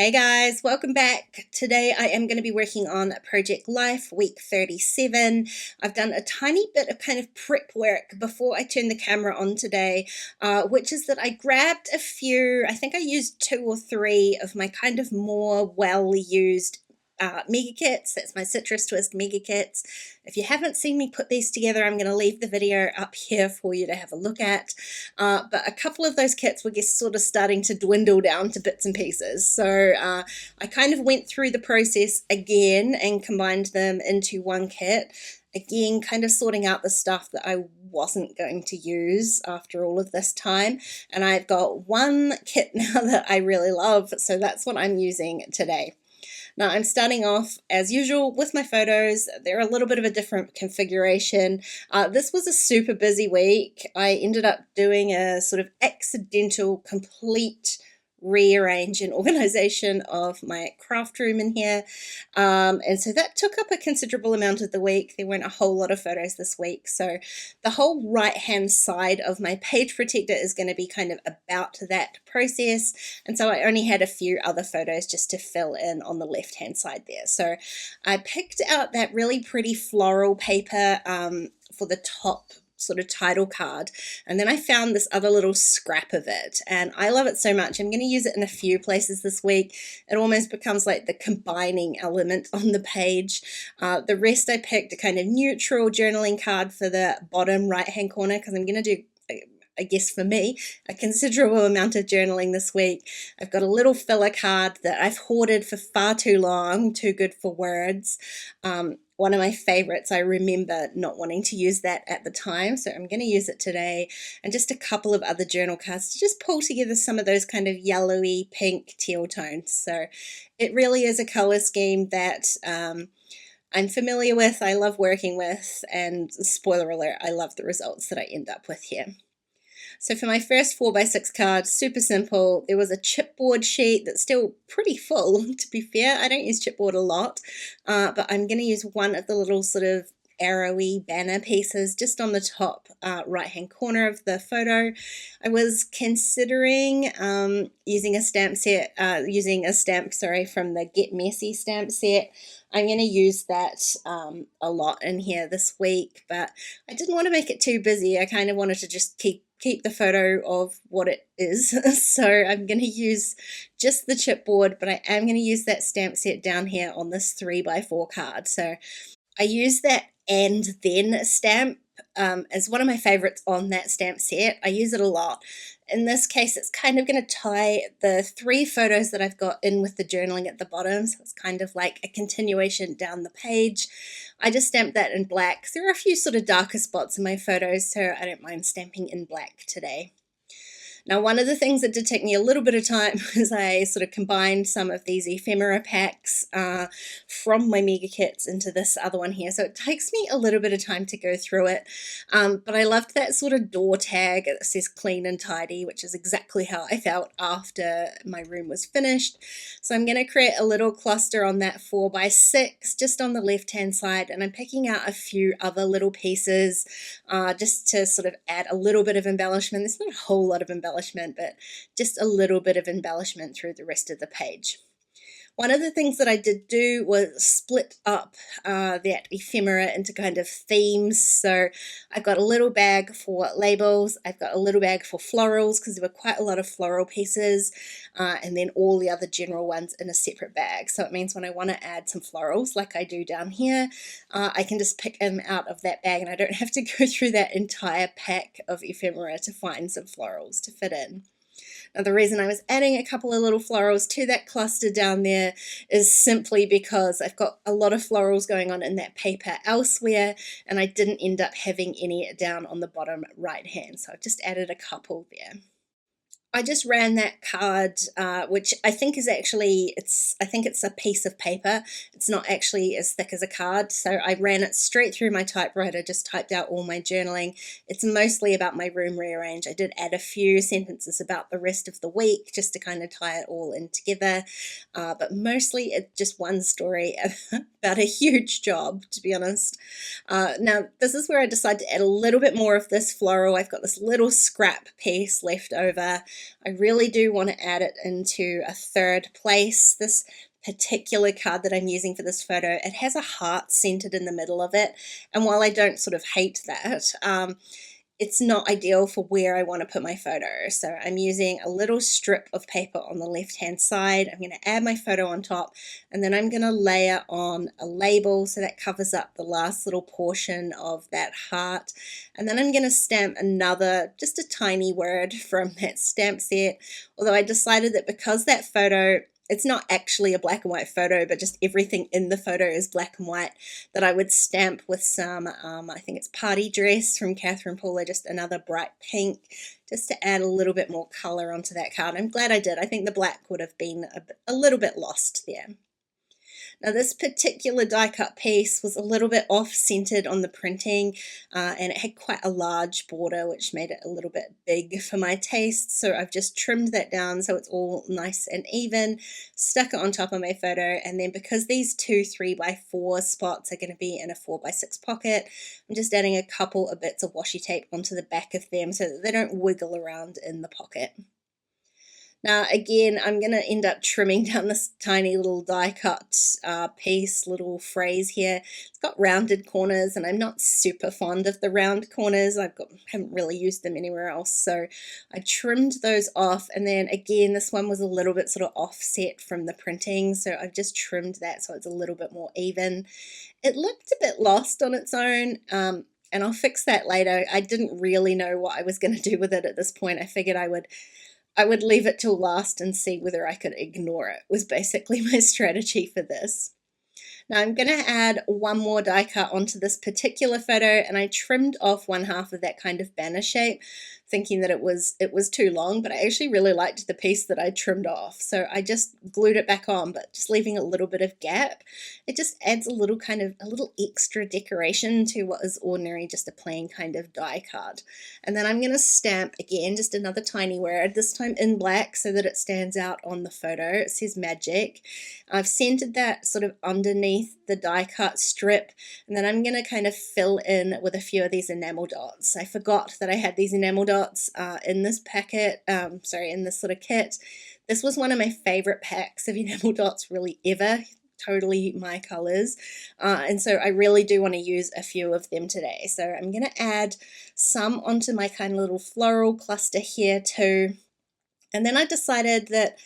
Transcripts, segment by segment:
Hey guys, welcome back. Today I am going to be working on Project Life week 37. I've done a tiny bit of kind of prep work before I turn the camera on today, which is that I grabbed a few, I think I used 2 or 3 of my kind of more well-used mega kits. That's my citrus twist mega kits. If you haven't seen me put these together, I'm going to leave the video up here for you to have a look at. But a couple of those kits were just sort of starting to dwindle down to bits and pieces. So I kind of went through the process again and combined them into one kit. Again, kind of sorting out the stuff that I wasn't going to use after all of this time. And I've got one kit now that I really love, so that's what I'm using today. Now I'm starting off as usual with my photos. They're a little bit of a different configuration. This was a super busy week. I ended up doing a sort of accidental complete rearrange and organization of my craft room in here, and so that took up a considerable amount of the week. There weren't a whole lot of photos this week, so the whole right hand side of my page protector is going to be kind of about that process, and so I only had a few other photos just to fill in on the left hand side there. So I picked out that really pretty floral paper for the top sort of title card, and then I found this other little scrap of it and I love it so much. I'm going to use it in a few places this week. It almost becomes like the combining element on the page. The rest I picked a kind of neutral journaling card for the bottom right hand corner because I'm going to do, I guess for me, a considerable amount of journaling this week. I've got a little filler card that I've hoarded for far too long, too good for words. One of my favorites. I remember not wanting to use that at the time, so I'm going to use it today, and just a couple of other journal cards to just pull together some of those kind of yellowy, pink, teal tones. So it really is a color scheme that I'm familiar with, I love working with, and spoiler alert, I love the results that I end up with here. So for my first 4x6 card, super simple. There was a chipboard sheet that's still pretty full, to be fair. I don't use chipboard a lot, but I'm going to use one of the little sort of arrowy banner pieces just on the top right hand corner of the photo. I was considering using a stamp from the Get Messy stamp set. I'm going to use that a lot in here this week, but I didn't want to make it too busy. I kind of wanted to just keep the photo of what it is. So I'm going to use just the chipboard, but I am going to use that stamp set down here on this 3x4 card. So I use that and then stamp as one of my favorites on that stamp set. I use it a lot. In this case, it's kind of going to tie the 3 photos that I've got in with the journaling at the bottom. So it's kind of like a continuation down the page. I just stamped that in black. There are a few sort of darker spots in my photos, so I don't mind stamping in black today. Now, one of the things that did take me a little bit of time was I sort of combined some of these ephemera packs from my mega kits into this other one here. So it takes me a little bit of time to go through it. But I loved that sort of door tag that says clean and tidy, which is exactly how I felt after my room was finished. So I'm going to create a little cluster on that 4x6 just on the left hand side. And I'm picking out a few other little pieces just to sort of add a little bit of embellishment. There's not a whole lot of embellishment, but just a little bit of embellishment through the rest of the page. One of the things that I did do was split up that ephemera into kind of themes. So I've got a little bag for labels, I've got a little bag for florals because there were quite a lot of floral pieces, and then all the other general ones in a separate bag. So it means when I want to add some florals like I do down here, I can just pick them out of that bag and I don't have to go through that entire pack of ephemera to find some florals to fit in. Now, the reason I was adding a couple of little florals to that cluster down there is simply because I've got a lot of florals going on in that paper elsewhere, and I didn't end up having any down on the bottom right hand, so I've just added a couple there. I just ran that card, which I think is actually, I think it's a piece of paper. It's not actually as thick as a card. So I ran it straight through my typewriter, just typed out all my journaling. It's mostly about my room rearrange. I did add a few sentences about the rest of the week just to kind of tie it all in together. But mostly it's just one story about a huge job, to be honest. Now, this is where I decided to add a little bit more of this floral. I've got this little scrap piece left over. I really do want to add it into a third place. This particular card that I'm using for this photo, it has a heart centered in the middle of it, and while I don't sort of hate that, it's not ideal for where I want to put my photo. So I'm using a little strip of paper on the left hand side. I'm going to add my photo on top, and then I'm going to layer on a label so that covers up the last little portion of that heart. And then I'm going to stamp another, just a tiny word from that stamp set, although I decided that because that photo, it's not actually a black and white photo, but just everything in the photo is black and white, that I would stamp with some, I think it's Party Dress from Catherine Pooler, just another bright pink, just to add a little bit more color onto that card. I'm glad I did. I think the black would have been a little bit lost there. Now this particular die cut piece was a little bit off-centered on the printing, and it had quite a large border, which made it a little bit big for my taste. So I've just trimmed that down so it's all nice and even, stuck it on top of my photo, and then because these two 3x4 spots are going to be in a 4x6 pocket, I'm just adding a couple of bits of washi tape onto the back of them so that they don't wiggle around in the pocket. Now again, I'm going to end up trimming down this tiny little die cut piece, little phrase here. It's got rounded corners, and I'm not super fond of the round corners. Haven't really used them anywhere else, so I trimmed those off. And then again, this one was a little bit sort of offset from the printing, so I've just trimmed that so it's a little bit more even. It looked a bit lost on its own, and I'll fix that later. I didn't really know what I was going to do with it at this point. I figured I would leave it till last and see whether I could ignore it, was basically my strategy for this. Now I'm going to add one more die cut onto this particular photo, and I trimmed off one half of that kind of banner shape, thinking that it was too long, but I actually really liked the piece that I trimmed off. So I just glued it back on, but just leaving a little bit of gap. It just adds a little extra decoration to what is ordinary just a plain kind of die cut. And then I'm going to stamp again, just another tiny word, this time in black so that it stands out on the photo. It says magic. I've centered that sort of underneath the die cut strip, and then I'm going to kind of fill in with a few of these enamel dots. I forgot that I had these enamel dots in this packet, in this sort of kit. This was one of my favorite packs of enamel dots really ever, totally my colors, and so I really do want to use a few of them today. So I'm going to add some onto my kind of little floral cluster here too, and then I decided that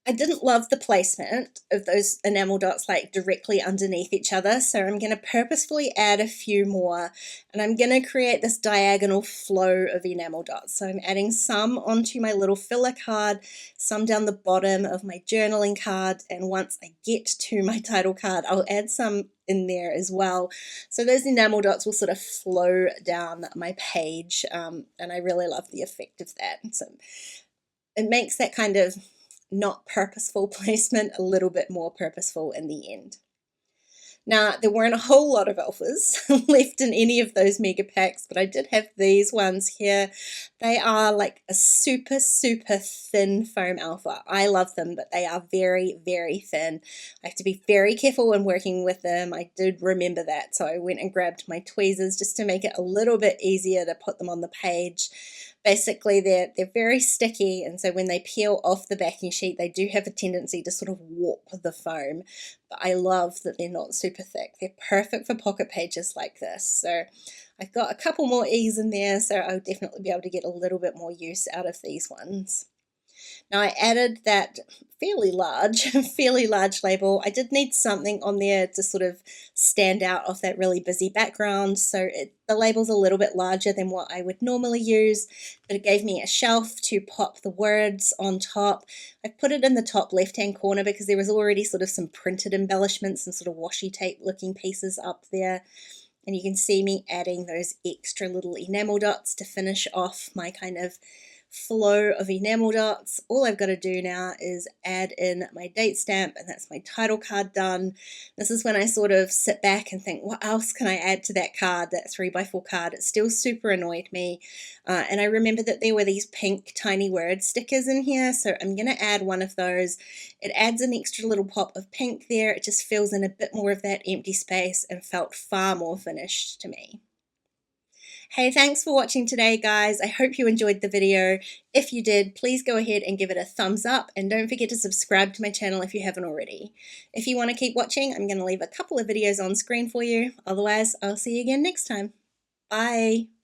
I didn't love the placement of those enamel dots like directly underneath each other, so I'm going to purposefully add a few more, and I'm going to create this diagonal flow of enamel dots. So I'm adding some onto my little filler card, some down the bottom of my journaling card, and once I get to my title card, I'll add some in there as well. So those enamel dots will sort of flow down my page, and I really love the effect of that. So it makes that kind of not purposeful placement a little bit more purposeful in the end. Now, there weren't a whole lot of alphas left in any of those mega packs, but I did have these ones here. They are like a super, super thin foam alpha. I love them, but they are very, very thin. I have to be very careful when working with them. I did remember that, so I went and grabbed my tweezers just to make it a little bit easier to put them on the page. Basically, they're very sticky, and so when they peel off the backing sheet, they do have a tendency to sort of warp the foam. But I love that they're not super thick. They're perfect for pocket pages like this. So I've got a couple more E's in there, so I'll definitely be able to get a little bit more use out of these ones. Now I added that fairly large label. I did need something on there to sort of stand out off that really busy background, so the label's a little bit larger than what I would normally use, but it gave me a shelf to pop the words on top. I put it in the top left-hand corner because there was already sort of some printed embellishments and sort of washi tape looking pieces up there. And you can see me adding those extra little enamel dots to finish off my kind of flow of enamel dots. All I've got to do now is add in my date stamp, and that's my title card done. This is when I sort of sit back and think, what else can I add to that card, that 3x4 card? It still super annoyed me, and I remember that there were these pink tiny word stickers in here, so I'm going to add one of those. It adds an extra little pop of pink there. It just fills in a bit more of that empty space and felt far more finished to me. Hey, thanks for watching today, guys. I hope you enjoyed the video. If you did, please go ahead and give it a thumbs up, and don't forget to subscribe to my channel if you haven't already. If you want to keep watching, I'm going to leave a couple of videos on screen for you. Otherwise, I'll see you again next time. Bye.